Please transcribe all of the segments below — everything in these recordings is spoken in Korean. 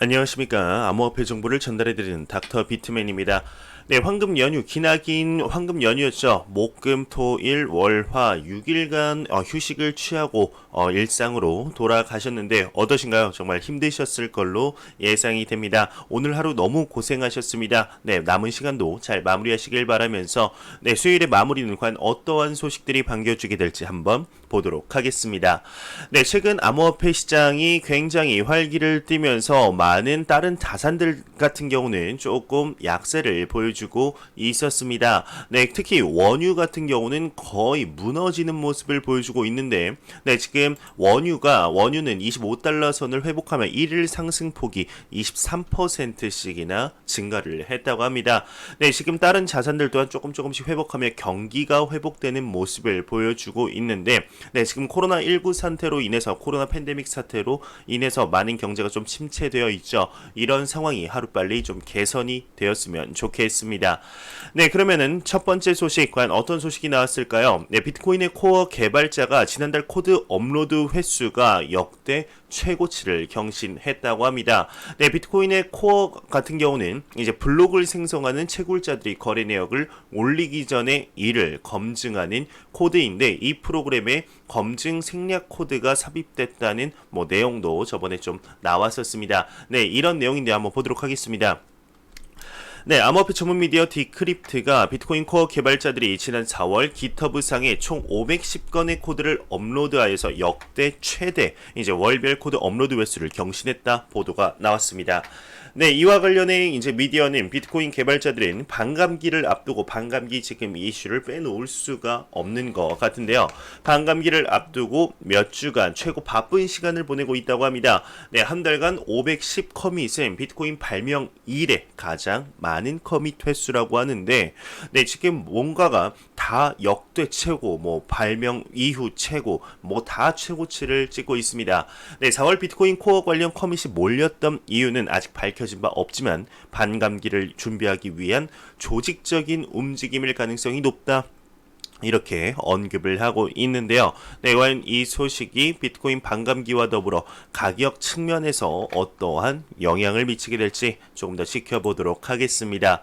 안녕하십니까. 암호화폐 정보를 전달해드리는 닥터 비트맨입니다. 네, 황금 연휴, 기나긴 황금 연휴였죠. 목, 금, 토, 일, 월, 화 6일간 휴식을 취하고 일상으로 돌아가셨는데 어떠신가요? 정말 힘드셨을 걸로 예상이 됩니다. 오늘 하루 너무 고생하셨습니다. 네, 남은 시간도 잘 마무리하시길 바라면서 네, 수요일의 마무리는 과연 어떠한 소식들이 반겨주게 될지 한번 보도록 하겠습니다. 네, 최근 암호화폐 시장이 굉장히 활기를 띠면서 많은 다른 자산들 같은 경우는 조금 약세를 보여주고 있었습니다. 네, 특히 원유 같은 경우는 거의 무너지는 모습을 보여주고 있는데, 네, 지금 원유는 25달러 선을 회복하며 1일 상승폭이 23%씩이나 증가를 했다고 합니다. 네, 지금 다른 자산들 또한 조금씩 회복하며 경기가 회복되는 모습을 보여주고 있는데, 네, 지금 코로나19 상태로 인해서 코로나 팬데믹 사태로 인해서 많은 경제가 좀 침체되어 있죠. 이런 상황이 하루빨리 좀 개선이 되었으면 좋겠습니다. 네, 그러면은 첫 번째 소식 과연 어떤 소식이 나왔을까요? 네, 비트코인의 코어 개발자가 지난달 코드 업로드 횟수가 역대 최고치를 경신했다고 합니다. 네, 비트코인의 코어 같은 경우는 이제 블록을 생성하는 채굴자들이 거래 내역을 올리기 전에 이를 검증하는 코드인데, 이 프로그램에 검증 생략 코드가 삽입됐다는 내용도 저번에 좀 나왔었습니다. 네, 이런 내용인데 한번 보도록 하겠습니다. 네, 암호화폐 전문 미디어 디크립트가 비트코인 코어 개발자들이 지난 4월 깃허브상에 총 510건의 코드를 업로드하여서 역대 최대 이제 월별 코드 업로드 횟수를 경신했다 보도가 나왔습니다. 네, 이와 관련해 이제 미디어는 비트코인 개발자들은 반감기를 앞두고 반감기 지금 이슈를 빼놓을 수가 없는 것 같은데요. 반감기를 앞두고 몇 주간 최고 바쁜 시간을 보내고 있다고 합니다. 네, 한 달간 510 커밋은 비트코인 발명 이래 가장 많은 커밋 횟수라고 하는데, 네, 지금 뭔가가 다 역대 최고, 발명 이후 최고, 다 최고치를 찍고 있습니다. 네, 4월 비트코인 코어 관련 커밋이 몰렸던 이유는 아직 밝혀진 바 없지만 반감기를 준비하기 위한 조직적인 움직임일 가능성이 높다, 이렇게 언급을 하고 있는데요. 네, 과연 이 소식이 비트코인 반감기와 더불어 가격 측면에서 어떠한 영향을 미치게 될지 조금 더 지켜보도록 하겠습니다.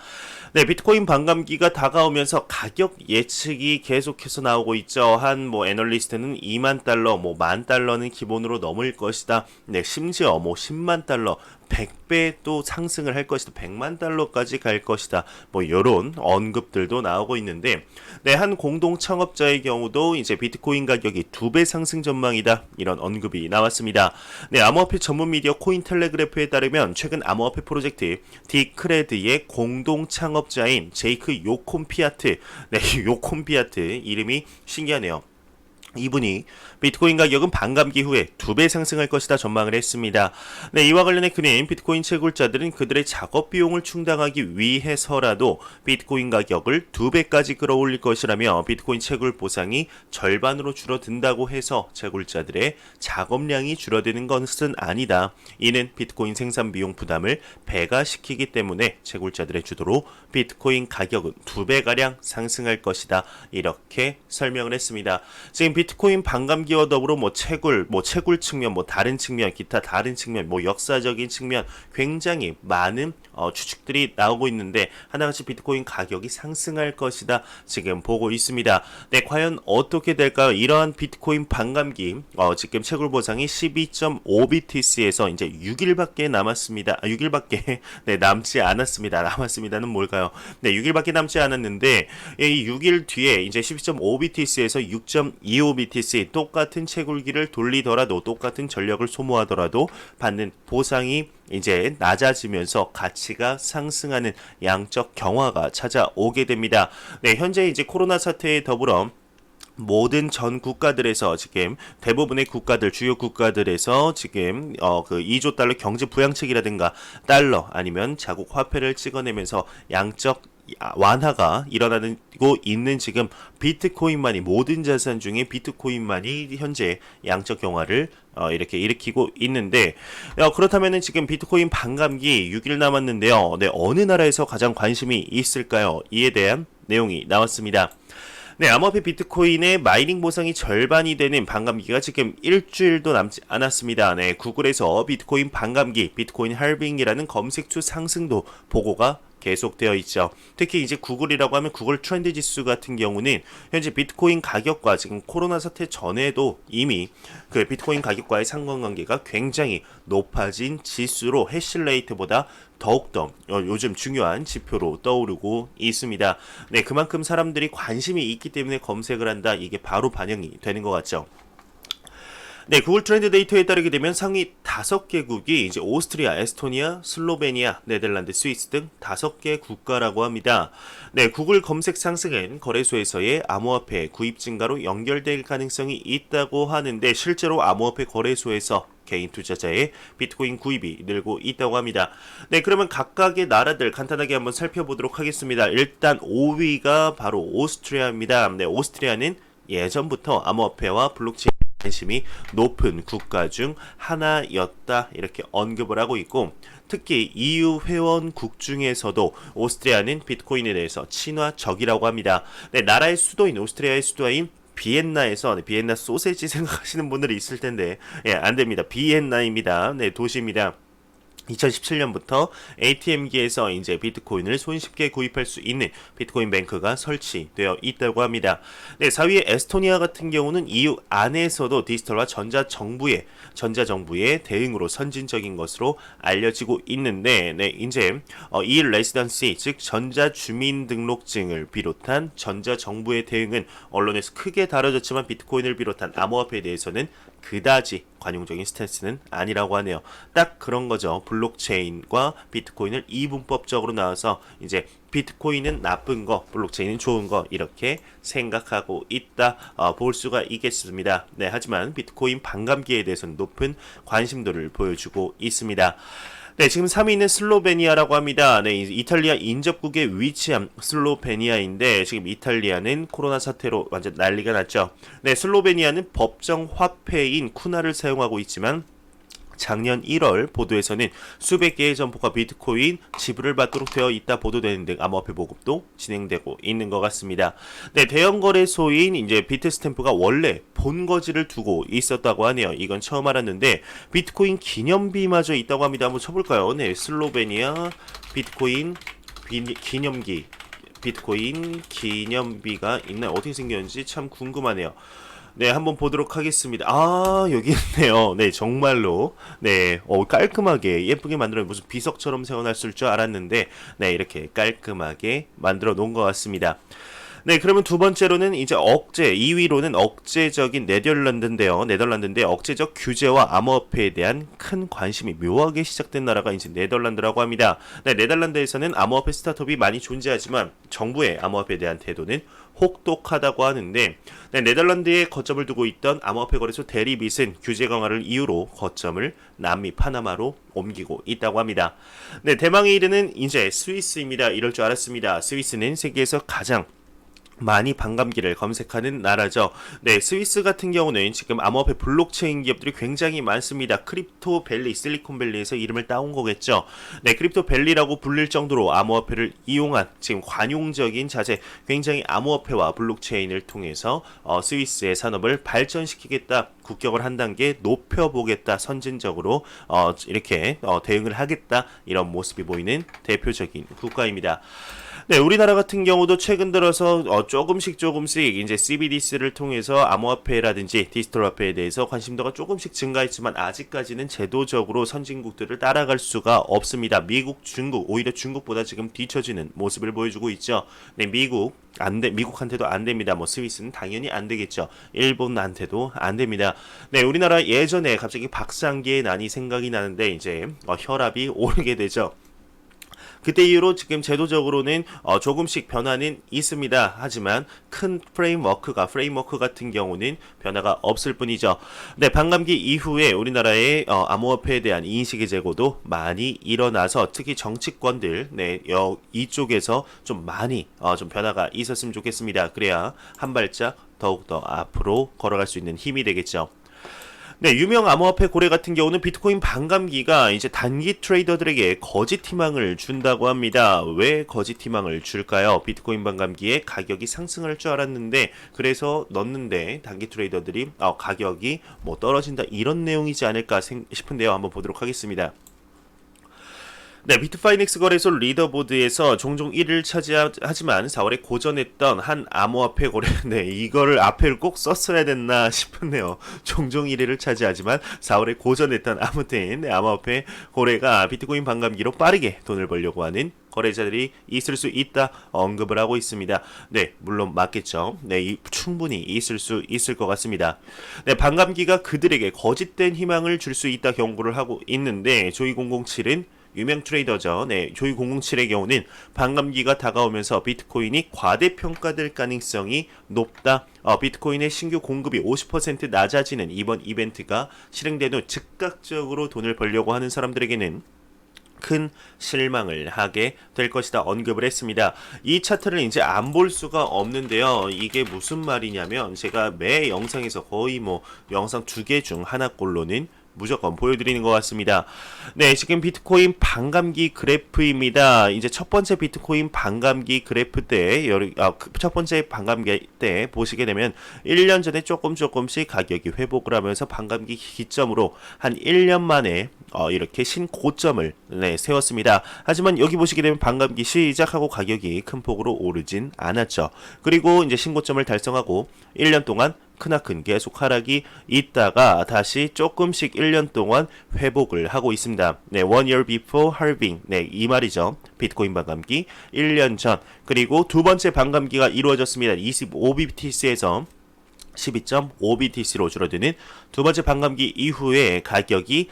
네, 비트코인 반감기가 다가오면서 가격 예측이 계속해서 나오고 있죠. 한 애널리스트는 2만 달러, 10,000달러는 기본으로 넘을 것이다. 네, 심지어 10만 달러 100배 또 상승을 할 것이다. 100만 달러까지 갈 것이다. 요런 언급들도 나오고 있는데, 네, 한 공동 창업자의 경우도 이제 비트코인 가격이 2배 상승 전망이다, 이런 언급이 나왔습니다. 네, 암호화폐 전문 미디어 코인텔레그래프에 따르면 최근 암호화폐 프로젝트 디크레드의 공동 창업자인 제이크 요콘피아트, 네, 요콘피아트 이름이 신기하네요. 이분이 비트코인 가격은 반감기 후에 2배 상승할 것이다 전망을 했습니다. 네, 이와 관련해 그는 비트코인 채굴자들은 그들의 작업 비용을 충당하기 위해서라도 비트코인 가격을 2배까지 끌어올릴 것이라며, 비트코인 채굴 보상이 절반으로 줄어든다고 해서 채굴자들의 작업량이 줄어드는 것은 아니다. 이는 비트코인 생산 비용 부담을 배가시키기 때문에 채굴자들의 주도로 비트코인 가격은 2배가량 상승할 것이다, 이렇게 설명을 했습니다. 지금 비트코인 반감기와 더불어 채굴 측면, 다른 측면, 기타 다른 측면, 역사적인 측면 굉장히 많은 추측들이 나오고 있는데, 하나같이 비트코인 가격이 상승할 것이다 지금 보고 있습니다. 네, 과연 어떻게 될까요? 이러한 비트코인 반감기, 지금 채굴 보상이 12.5BTC에서 이제 6일밖에 남았습니다. 6일밖에 네, 남지 않았습니다. 남았습니다는 뭘까요? 네, 6일밖에 남지 않았는데, 이 6일 뒤에 이제 12.5BTC에서 6.25BTC 똑같은 채굴기를 돌리더라도, 똑같은 전력을 소모하더라도 받는 보상이 이제 낮아지면서 가치가 상승하는 양적 경화가 찾아오게 됩니다. 네, 현재 이제 코로나 사태에 더불어 모든 전 국가들에서 지금 대부분의 국가들, 주요 국가들에서 지금 그 2조 달러 경제 부양책이라든가 달러 아니면 자국 화폐를 찍어내면서 양적 완화가 일어나고 있는 지금 비트코인만이, 모든 자산 중에 비트코인만이 현재 양적 경화를 이렇게 일으키고 있는데, 그렇다면은 지금 비트코인 반감기 6일 남았는데요. 네, 어느 나라에서 가장 관심이 있을까요? 이에 대한 내용이 나왔습니다. 네, 암호화폐 비트코인의 마이닝 보상이 절반이 되는 반감기가 지금 일주일도 남지 않았습니다. 네, 구글에서 비트코인 반감기, 비트코인 할빙이라는 검색추 상승도 보고가 계속되어 있죠. 특히 이제 구글이라고 하면 구글 트렌드 지수 같은 경우는 현재 비트코인 가격과 지금 코로나 사태 전에도 이미 그 비트코인 가격과의 상관관계가 굉장히 높아진 지수로 해시레이트보다 더욱더 요즘 중요한 지표로 떠오르고 있습니다. 네, 그만큼 사람들이 관심이 있기 때문에 검색을 한다. 이게 바로 반영이 되는 것 같죠. 네, 구글 트렌드 데이터에 따르게 되면 상위 5개국이 이제 오스트리아, 에스토니아, 슬로베니아, 네덜란드, 스위스 등 5개 국가라고 합니다. 네, 구글 검색 상승은 거래소에서의 암호화폐 구입 증가로 연결될 가능성이 있다고 하는데 실제로 암호화폐 거래소에서 개인 투자자의 비트코인 구입이 늘고 있다고 합니다. 네, 그러면 각각의 나라들 간단하게 한번 살펴보도록 하겠습니다. 일단 5위가 바로 오스트리아입니다. 네, 오스트리아는 예전부터 암호화폐와 블록체인 관심이 높은 국가 중 하나였다 이렇게 언급을 하고 있고 특히 EU 회원국 중에서도 오스트리아는 비트코인에 대해서 친화적이라고 합니다. 네, 나라의 수도인 오스트리아의 수도인 비엔나에서 비엔나 소세지 생각하시는 분들이 있을 텐데 안 됩니다. 비엔나입니다. 네, 도시입니다. 2017년부터 ATM기에서 이제 비트코인을 손쉽게 구입할 수 있는 비트코인 뱅크가 설치되어 있다고 합니다. 네, 4위의 에스토니아 같은 경우는 EU 안에서도 디지털과 전자정부의 대응으로 선진적인 것으로 알려지고 있는데, 네, 이제 e-레시던시 즉 전자주민등록증을 비롯한 전자정부의 대응은 언론에서 크게 다뤄졌지만 비트코인을 비롯한 암호화폐에 대해서는 그다지 관용적인 스탠스는 아니라고 하네요. 딱 그런 거죠. 블록체인과 비트코인을 이분법적으로 나와서 이제 비트코인은 나쁜 거, 블록체인은 좋은 거 이렇게 생각하고 있다 볼 수가 있겠습니다. 네, 하지만 비트코인 반감기에 대해서는 높은 관심도를 보여주고 있습니다. 네, 지금 3위는 슬로베니아라고 합니다. 네, 이탈리아 인접국에 위치한 슬로베니아인데 지금 이탈리아는 코로나 사태로 완전 난리가 났죠. 네, 슬로베니아는 법정 화폐인 쿠나를 사용하고 있지만 작년 1월 보도에서는 수백 개의 점포가 비트코인 지불을 받도록 되어 있다 보도되는 등 암호화폐 보급도 진행되고 있는 것 같습니다. 네, 대형 거래소인 이제 비트스탬프가 원래 본거지를 두고 있었다고 하네요. 이건 처음 알았는데 비트코인 기념비마저 있다고 합니다. 한번 쳐볼까요? 네, 슬로베니아 비트코인 기념기 비트코인 기념비가 있나요? 어떻게 생겼는지 참 궁금하네요. 네, 한번 보도록 하겠습니다. 아, 여기 있네요. 네, 정말로. 네, 깔끔하게 예쁘게 만들어 무슨 비석처럼 세워놨을 줄 알았는데, 네, 이렇게 깔끔하게 만들어 놓은 것 같습니다. 네, 그러면 두 번째로는 이제 2위로는 억제적인 네덜란드인데 억제적 규제와 암호화폐에 대한 큰 관심이 묘하게 시작된 나라가 이제 네덜란드라고 합니다. 네, 네덜란드에서는 암호화폐 스타트업이 많이 존재하지만 정부의 암호화폐에 대한 태도는 혹독하다고 하는데 네, 네덜란드에 거점을 두고 있던 암호화폐 거래소 대리빗은 규제 강화를 이유로 거점을 남미 파나마로 옮기고 있다고 합니다. 네, 대망의 1위는 이제 스위스입니다. 이럴 줄 알았습니다. 스위스는 세계에서 가장 많이 반감기를 검색하는 나라죠. 네, 스위스 같은 경우는 지금 암호화폐 블록체인 기업들이 굉장히 많습니다. 크립토밸리, 실리콘밸리에서 이름을 따온 거겠죠. 네, 크립토밸리라고 불릴 정도로 암호화폐를 이용한 지금 관용적인 자재, 굉장히 암호화폐와 블록체인을 통해서 스위스의 산업을 발전시키겠다, 국격을 한 단계 높여보겠다, 선진적으로 이렇게 대응을 하겠다, 이런 모습이 보이는 대표적인 국가입니다. 네, 우리나라 같은 경우도 최근 들어서 조금씩 이제 CBDC를 통해서 암호화폐라든지 디지털 화폐에 대해서 관심도가 조금씩 증가했지만 아직까지는 제도적으로 선진국들을 따라갈 수가 없습니다. 미국, 중국, 오히려 중국보다 지금 뒤처지는 모습을 보여주고 있죠. 네, 미국한테도 안 됩니다. 뭐 스위스는 당연히 안 되겠죠. 일본한테도 안 됩니다. 네, 우리나라 예전에 갑자기 박상기의 난이 생각이 나는데 이제 혈압이 오르게 되죠. 그때 이후로 지금 제도적으로는 조금씩 변화는 있습니다. 하지만 큰 프레임워크 같은 경우는 변화가 없을 뿐이죠. 네, 반감기 이후에 우리나라의 암호화폐에 대한 인식의 제고도 많이 일어나서 특히 정치권들 이쪽에서 좀 많이 좀 변화가 있었으면 좋겠습니다. 그래야 한 발짝 더욱더 앞으로 걸어갈 수 있는 힘이 되겠죠. 네, 유명 암호화폐 고래 같은 경우는 비트코인 반감기가 이제 단기 트레이더들에게 거짓 희망을 준다고 합니다. 왜 거짓 희망을 줄까요? 비트코인 반감기에 가격이 상승할 줄 알았는데 그래서 넣었는데 단기 트레이더들이 가격이 뭐 떨어진다 이런 내용이지 않을까 싶은데요. 한번 보도록 하겠습니다. 네, 비트파이넥스 거래소 리더보드에서 종종 1위를 차지하지만 4월에 고전했던 한 암호화폐 거래, 네, 이거를 앞에를 꼭 썼어야 됐나 싶네요. 종종 1위를 차지하지만 4월에 고전했던 아무튼 암호화폐 거래가 비트코인 반감기로 빠르게 돈을 벌려고 하는 거래자들이 있을 수 있다 언급을 하고 있습니다. 네, 물론 맞겠죠. 네, 충분히 있을 수 있을 것 같습니다. 네, 반감기가 그들에게 거짓된 희망을 줄 수 있다 경고를 하고 있는데 조이007은 유명 트레이더죠. 네, 조이007의 경우는 반감기가 다가오면서 비트코인이 과대평가될 가능성이 높다. 비트코인의 신규 공급이 50% 낮아지는 이번 이벤트가 실행된 후 즉각적으로 돈을 벌려고 하는 사람들에게는 큰 실망을 하게 될 것이다 언급을 했습니다. 이 차트를 이제 안 볼 수가 없는데요. 이게 무슨 말이냐면 제가 매 영상에서 거의 뭐 영상 2개 중 하나꼴로는 무조건 보여드리는 것 같습니다. 네, 지금 비트코인 반감기 그래프입니다. 이제 첫 번째 비트코인 반감기 그래프 때, 첫 번째 반감기 때 보시게 되면 1년 전에 조금씩 가격이 회복을 하면서 반감기 기점으로 한 1년 만에 이렇게 신고점을 세웠습니다. 하지만 여기 보시게 되면 반감기 시작하고 가격이 큰 폭으로 오르진 않았죠. 그리고 이제 신고점을 달성하고 1년 동안 크나큰 계속 하락이 있다가 다시 조금씩 1년 동안 회복을 하고 있습니다. 네, one year before halving. 네, 이 말이죠. 비트코인 반감기 1년 전. 그리고 두 번째 반감기가 이루어졌습니다. 25BTC에서 12.5BTC로 줄어드는 두 번째 반감기 이후에 가격이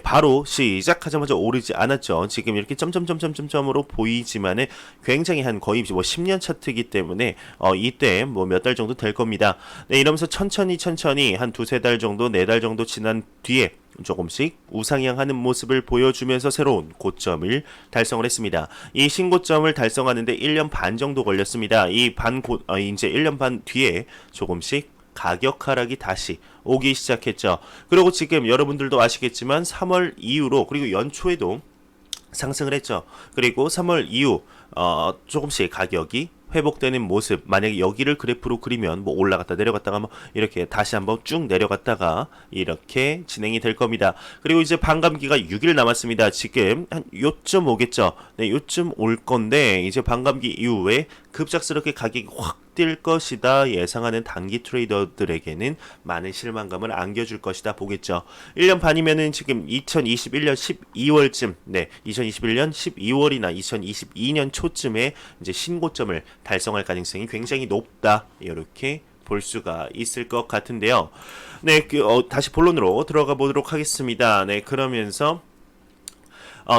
바로 시작하자마자 오르지 않았죠. 지금 이렇게 점점점점점으로 보이지만은 굉장히 한 거의 뭐 10년 차트이기 때문에 이때 뭐 몇 달 정도 될 겁니다. 네, 이러면서 천천히 한 두세 달 정도, 4달 정도 지난 뒤에 조금씩 우상향하는 모습을 보여주면서 새로운 고점을 달성을 했습니다. 이 신고점을 달성하는데 1년 반 정도 걸렸습니다. 이제 1년 반 뒤에 조금씩 가격 하락이 다시 오기 시작했죠. 그리고 지금 여러분들도 아시겠지만 3월 이후로 그리고 연초에도 상승을 했죠. 그리고 3월 이후 조금씩 가격이 회복되는 모습, 만약에 여기를 그래프로 그리면 뭐 올라갔다 내려갔다가 뭐 이렇게 다시 한번 쭉 내려갔다가 이렇게 진행이 될 겁니다. 그리고 이제 반감기가 6일 남았습니다. 지금 한 요쯤 오겠죠. 네, 요쯤 올 건데 이제 반감기 이후에 급작스럽게 가격이 확 뛸 것이다 예상하는 단기 트레이더들에게는 많은 실망감을 안겨줄 것이다 보겠죠. 1년 반이면은 지금 2021년 12월쯤, 2021년 12월이나 2022년 초쯤에 이제 신고점을 달성할 가능성이 굉장히 높다. 이렇게 볼 수가 있을 것 같은데요. 네, 다시 본론으로 들어가 보도록 하겠습니다. 네, 그러면서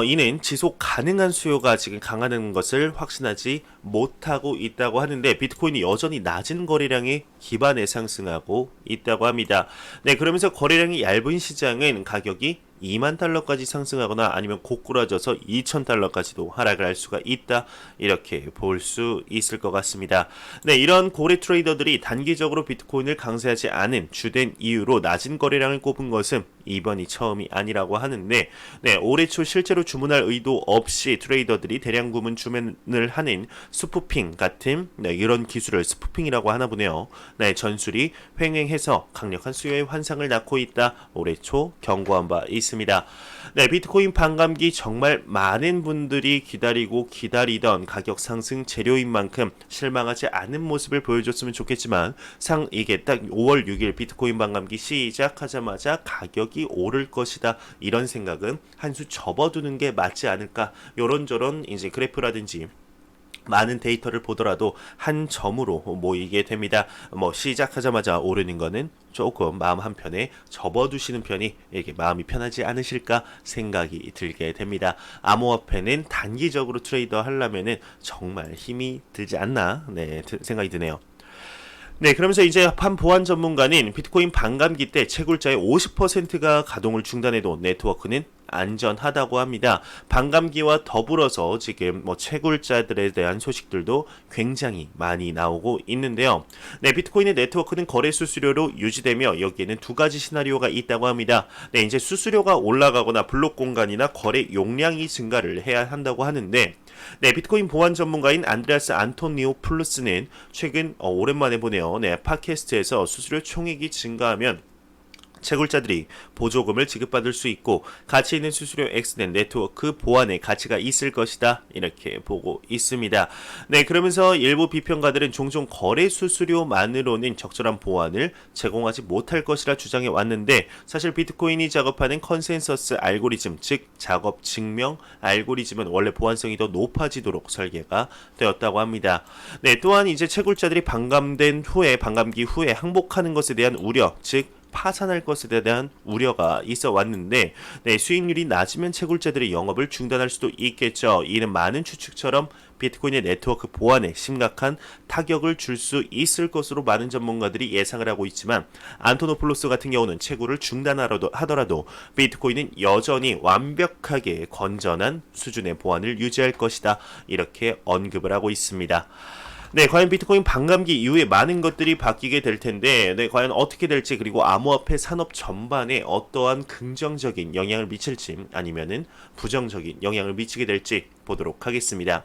이는 지속 가능한 수요가 지금 강화되는 것을 확신하지 못하고 있다고 하는데 비트코인이 여전히 낮은 거래량에 기반해 상승하고 있다고 합니다. 네, 그러면서 거래량이 얇은 시장은 가격이 2만 달러까지 상승하거나 아니면 고꾸라져서 2천 달러까지도 하락을 할 수가 있다. 이렇게 볼 수 있을 것 같습니다. 네, 이런 고래 트레이더들이 단기적으로 비트코인을 강세하지 않은 주된 이유로 낮은 거래량을 꼽은 것은 이번이 처음이 아니라고 하는데 올해 초 실제로 주문할 의도 없이 트레이더들이 대량 주문을 하는 스푸핑 같은 이런 기술을 스푸핑이라고 하나 보네요. 전술이 횡행해서 강력한 수요의 환상을 낳고 있다. 올해 초 경고한 바 있습니다. 비트코인 반감기 정말 많은 분들이 기다리던 가격 상승 재료인 만큼 실망하지 않은 모습을 보여줬으면 좋겠지만 이게 딱 5월 6일 비트코인 반감기 시작하자마자 가격이 오를 것이다. 이런 생각은 한 수 접어두는 게 맞지 않을까. 요런저런 이제 그래프라든지 많은 데이터를 보더라도 한 점으로 모이게 됩니다. 시작하자마자 오르는 거는 조금 마음 한편에 접어두시는 편이 이렇게 마음이 편하지 않으실까 생각이 들게 됩니다. 암호화폐는 단기적으로 트레이더 하려면은 정말 힘이 들지 않나 생각이 드네요. 네, 그러면서 이제 한 보안 전문가는 비트코인 반감기 때 채굴자의 50%가 가동을 중단해도 네트워크는 안전하다고 합니다. 반감기와 더불어서 지금 뭐 채굴자들에 대한 소식들도 굉장히 많이 나오고 있는데요. 네, 비트코인의 네트워크는 거래 수수료로 유지되며 여기에는 두 가지 시나리오가 있다고 합니다. 네, 이제 수수료가 올라가거나 블록 공간이나 거래 용량이 증가를 해야 한다고 하는데, 네, 비트코인 보안 전문가인 안드레아스 안토니오플루스는 최근 오랜만에 보네요. 네, 팟캐스트에서 수수료 총액이 증가하면 채굴자들이 보조금을 지급받을 수 있고 가치 있는 수수료 X는 네트워크 보안에 가치가 있을 것이다, 이렇게 보고 있습니다. 네, 그러면서 일부 비평가들은 종종 거래 수수료만으로는 적절한 보안을 제공하지 못할 것이라 주장해 왔는데, 사실 비트코인이 작업하는 컨센서스 알고리즘, 즉 작업 증명 알고리즘은 원래 보안성이 더 높아지도록 설계가 되었다고 합니다. 네, 또한 이제 채굴자들이 반감기 후에 항복하는 것에 대한 우려, 즉 파산할 것에 대한 우려가 있어 왔는데, 네, 수익률이 낮으면 채굴자들의 영업을 중단할 수도 있겠죠. 이는 많은 추측처럼 비트코인의 네트워크 보안에 심각한 타격을 줄 수 있을 것으로 많은 전문가들이 예상을 하고 있지만, 안토노플로스 같은 경우는 채굴을 중단하더라도 비트코인은 여전히 완벽하게 건전한 수준의 보안을 유지할 것이다, 이렇게 언급을 하고 있습니다. 네, 과연 비트코인 반감기 이후에 많은 것들이 바뀌게 될 텐데, 네, 과연 어떻게 될지, 그리고 암호화폐 산업 전반에 어떠한 긍정적인 영향을 미칠지 아니면은 부정적인 영향을 미치게 될지 보도록 하겠습니다.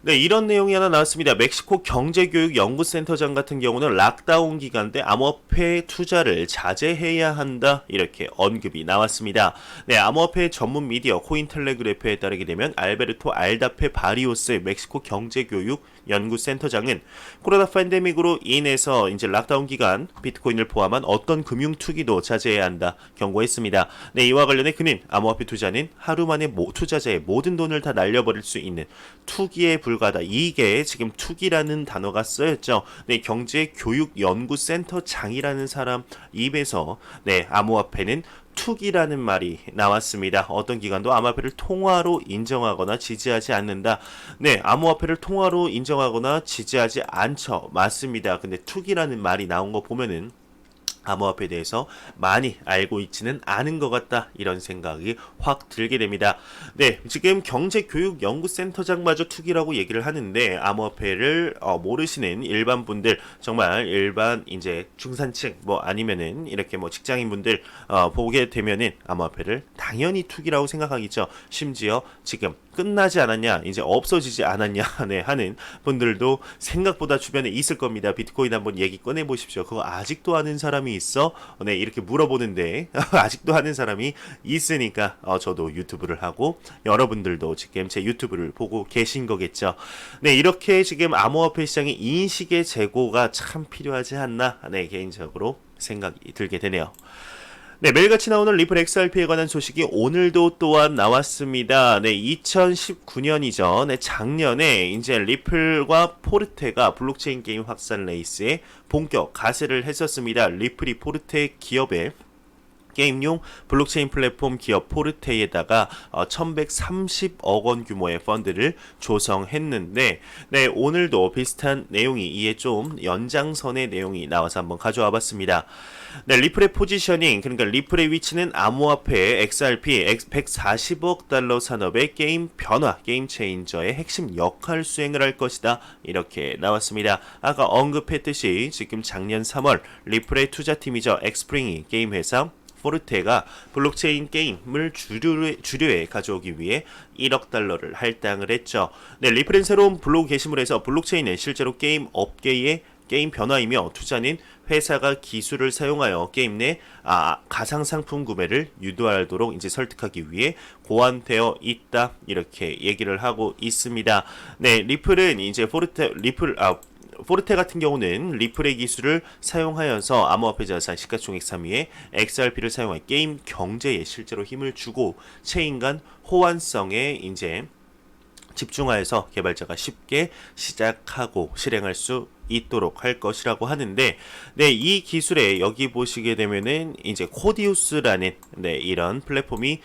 네, 이런 내용이 하나 나왔습니다. 멕시코 경제교육연구센터장 같은 경우는 락다운 기간 때 암호화폐 투자를 자제해야 한다, 이렇게 언급이 나왔습니다. 네, 암호화폐 전문 미디어 코인텔레그래프에 따르게 되면 알베르토 알다페 바리오스 멕시코 경제교육연구센터장은 코로나 팬데믹으로 인해서 이제 락다운 기간 비트코인을 포함한 어떤 금융 투기도 자제해야 한다 경고했습니다. 네, 이와 관련해 그는 암호화폐 투자는 하루 만에 투자자의 모든 돈을 다 날려버릴 수 있는 투기에 불과하다. 이게 지금 투기라는 단어가 쓰였죠. 네, 경제교육연구센터장이라는 사람 입에서 네, 암호화폐는 투기라는 말이 나왔습니다. 어떤 기관도 암호화폐를 통화로 인정하거나 지지하지 않는다. 네, 암호화폐를 통화로 인정하거나 지지하지 않죠. 맞습니다. 근데 투기라는 말이 나온 거 보면은 암호화폐에 대해서 많이 알고 있지는 않은 것 같다, 이런 생각이 확 들게 됩니다. 네, 지금 경제교육연구센터장마저 투기라고 얘기를 하는데, 암호화폐를 모르시는 일반 분들, 정말 일반 이제 중산층 뭐 아니면은 이렇게 뭐 직장인분들 보게 되면은 암호화폐를 당연히 투기라고 생각하겠죠. 심지어 지금 끝나지 않았냐, 이제 없어지지 않았냐 네, 하는 분들도 생각보다 주변에 있을 겁니다. 비트코인 한번 얘기 꺼내 보십시오. 그거 아직도 아는 사람이 있어? 네, 이렇게 물어보는데 아직도 하는 사람이 있으니까 저도 유튜브를 하고 여러분들도 지금 제 유튜브를 보고 계신 거겠죠. 네, 이렇게 지금 암호화폐 시장의 인식의 재고가 참 필요하지 않나, 네, 개인적으로 생각이 들게 되네요. 네, 매일같이 나오는 리플 XRP에 관한 소식이 오늘도 또한 나왔습니다. 네, 2019년이죠. 네, 작년에 이제 리플과 포르테가 블록체인 게임 확산 레이스에 본격 가세를 했었습니다. 리플이 포르테 기업에 게임용 블록체인 플랫폼 기업 포르테에다가 1130억 원 규모의 펀드를 조성했는데, 네, 오늘도 비슷한 내용이, 이에 좀 연장선의 내용이 나와서 한번 가져와 봤습니다. 네, 리플의 포지셔닝, 그러니까 리플의 위치는 암호화폐 XRP 140억 달러 산업의 게임 변화, 게임 체인저의 핵심 역할 수행을 할 것이다, 이렇게 나왔습니다. 아까 언급했듯이 지금 작년 3월 리플의 투자팀이죠. 엑스프링이 게임 회사 포르테가 블록체인 게임을 주류에 가져오기 위해 1억 달러를 할당을 했죠. 네, 리플은 새로운 블로그 게시물에서 블록체인은 실제로 게임 업계의 게임 변화이며 투자는 회사가 기술을 사용하여 게임 내 가상상품 구매를 유도하도록 이제 설득하기 위해 고안되어 있다, 이렇게 얘기를 하고 있습니다. 네, 리플은 이제 포르테 같은 경우는 리플의 기술을 사용하여서 암호화폐 자산 시가총액 3위에 XRP를 사용한 게임 경제에 실제로 힘을 주고 체인 간 호환성에 이제 집중하여서 개발자가 쉽게 시작하고 실행할 수 있도록 할 것이라고 하는데, 네, 이 기술에 여기 보시게 되면은 이제 코디우스라는 네, 이런 플랫폼이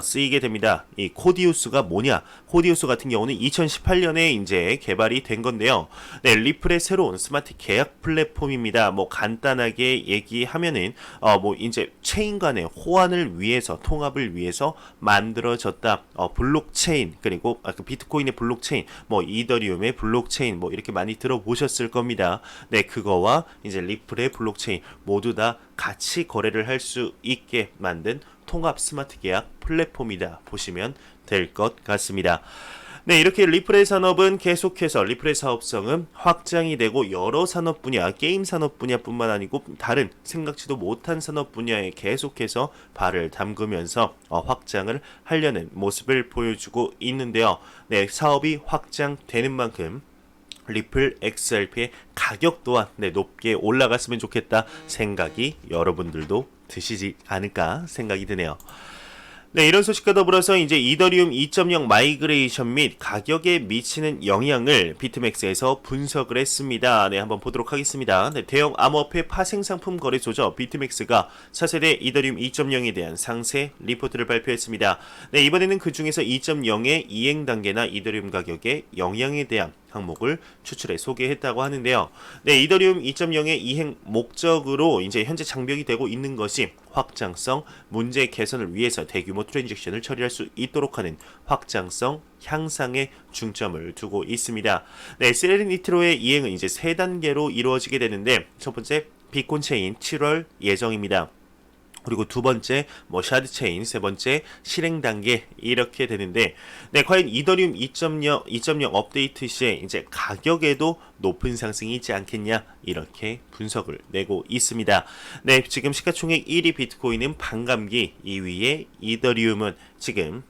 쓰이게 됩니다. 이 코디우스가 뭐냐? 코디우스 같은 경우는 2018년에 이제 개발이 된 건데요. 네, 리플의 새로운 스마트 계약 플랫폼입니다. 뭐 간단하게 얘기하면은 뭐 이제 체인 간의 호환을 위해서 통합을 위해서 만들어졌다. 블록체인 그리고 그 비트코인의 블록체인, 뭐 이더리움의 블록체인 뭐 이렇게 많이 들어보셨을 겁니다. 네, 그거와 이제 리플의 블록체인 모두 다 같이 거래를 할 수 있게 만든 통합 스마트 계약 플랫폼이다 보시면 될 것 같습니다. 네, 이렇게 리플의 산업은 계속해서 리플의 사업성은 확장이 되고 여러 산업 분야, 게임 산업 분야뿐만 아니고 다른 생각지도 못한 산업 분야에 계속해서 발을 담그면서 확장을 하려는 모습을 보여주고 있는데요. 네, 사업이 확장되는 만큼 리플 XRP의 가격 또한 높게 올라갔으면 좋겠다 생각이 여러분들도 드시지 않을까 생각이 드네요. 네, 이런 소식과 더불어서 이제 이더리움 2.0 마이그레이션 및 가격에 미치는 영향을 비트맥스에서 분석을 했습니다. 네, 한번 보도록 하겠습니다. 네, 대형 암호화폐 파생 상품 거래소죠. 비트맥스가 차세대 이더리움 2.0에 대한 상세 리포트를 발표했습니다. 네, 이번에는 그 중에서 2.0의 이행 단계나 이더리움 가격의 영향에 대한 항목을 추출해 소개했다고 하는데요. 네, 이더리움 2.0의 이행 목적으로 이제 현재 장벽이 되고 있는 것이 확장성 문제 개선을 위해서 대규모 트랜잭션을 처리할 수 있도록 하는 확장성 향상에 중점을 두고 있습니다. 네, 세레니티로의 이행은 이제 세 단계로 이루어지게 되는데 첫 번째 비콘 체인 7월 예정입니다. 그리고 두 번째 샤드 체인, 세 번째 실행 단계 이렇게 되는데, 네, 과연 이더리움 2.0 업데이트 시에 이제 가격에도 높은 상승이 있지 않겠냐 이렇게 분석을 내고 있습니다. 네, 지금 시가총액 1위 비트코인은 반감기, 2위의 이더리움은 지금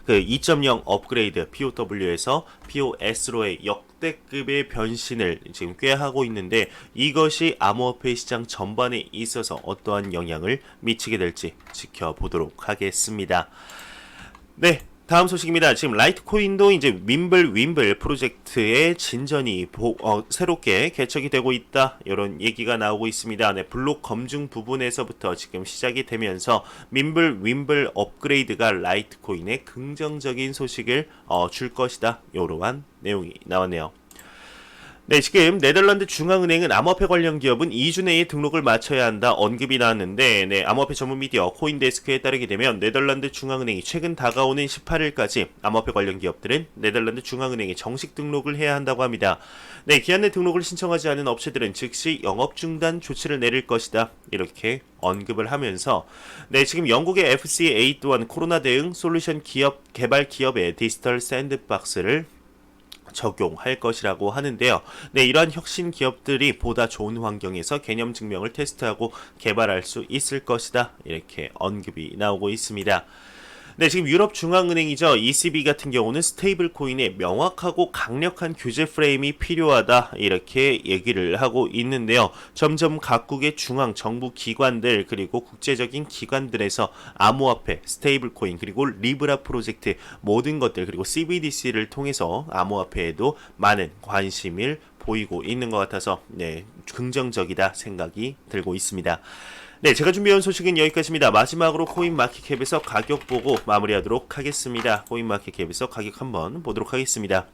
그 2.0 업그레이드 POW에서 POS로의 역대급의 변신을 지금 꾀하고 있는데 이것이 암호화폐 시장 전반에 있어서 어떠한 영향을 미치게 될지 지켜보도록 하겠습니다. 네, 다음 소식입니다. 지금 라이트코인도 이제 윈블 프로젝트의 진전이 새롭게 개척이 되고 있다. 이런 얘기가 나오고 있습니다. 네, 블록 검증 부분에서부터 지금 시작이 되면서 윈블 업그레이드가 라이트코인에 긍정적인 소식을 줄 것이다. 이러한 내용이 나왔네요. 네, 지금 네덜란드 중앙은행은 암호화폐 관련 기업은 2주 내에 등록을 마쳐야 한다 언급이 나왔는데, 네, 암호화폐 전문 미디어 코인데스크에 따르게 되면 네덜란드 중앙은행이 최근 다가오는 18일까지 암호화폐 관련 기업들은 네덜란드 중앙은행에 정식 등록을 해야 한다고 합니다. 네, 기한 내 등록을 신청하지 않은 업체들은 즉시 영업 중단 조치를 내릴 것이다. 이렇게 언급을 하면서, 네, 지금 영국의 FCA 또한 코로나 대응 솔루션 개발 기업의 디지털 샌드박스를 적용할 것이라고 하는데요. 네, 이러한 혁신 기업들이 보다 좋은 환경에서 개념 증명을 테스트하고 개발할 수 있을 것이다. 이렇게 언급이 나오고 있습니다. 네, 지금 유럽 중앙은행이죠. ECB 같은 경우는 스테이블 코인에 명확하고 강력한 규제 프레임이 필요하다. 이렇게 얘기를 하고 있는데요. 점점 각국의 중앙 정부 기관들 그리고 국제적인 기관들에서 암호화폐, 스테이블 코인 그리고 리브라 프로젝트 모든 것들 그리고 CBDC를 통해서 암호화폐에도 많은 관심을 보이고 있는 것 같아서 네, 긍정적이다 생각이 들고 있습니다. 네, 제가 준비한 소식은 여기까지입니다. 마지막으로 코인마켓캡에서 가격 보고 마무리하도록 하겠습니다. 코인마켓캡에서 가격 한번 보도록 하겠습니다.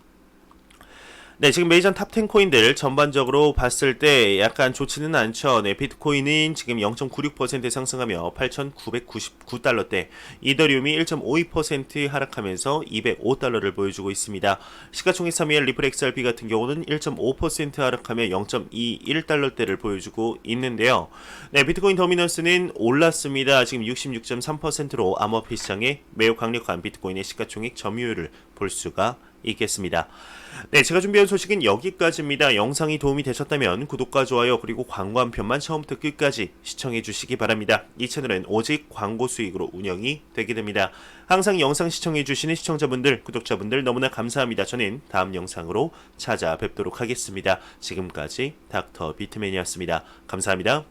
네, 지금 메이저 탑 10 코인들 전반적으로 봤을 때 약간 좋지는 않죠. 네, 비트코인은 지금 0.96% 상승하며 8,999달러대, 이더리움이 1.52% 하락하면서 205달러를 보여주고 있습니다. 시가총액 3위의 리플 XRP 같은 경우는 1.5% 하락하며 0.21달러대를 보여주고 있는데요. 네, 비트코인 더미넌스는 올랐습니다. 지금 66.3%로 암호화폐 시장에 매우 강력한 비트코인의 시가총액 점유율을 볼 수가 있겠습니다. 네, 제가 준비한 소식은 여기까지입니다. 영상이 도움이 되셨다면 구독과 좋아요 그리고 광고 한 편만 처음부터 끝까지 시청해 주시기 바랍니다. 이 채널은 오직 광고 수익으로 운영이 되게 됩니다. 항상 영상 시청해 주시는 시청자분들, 구독자분들 너무나 감사합니다. 저는 다음 영상으로 찾아뵙도록 하겠습니다. 지금까지 닥터 비트맨이었습니다. 감사합니다.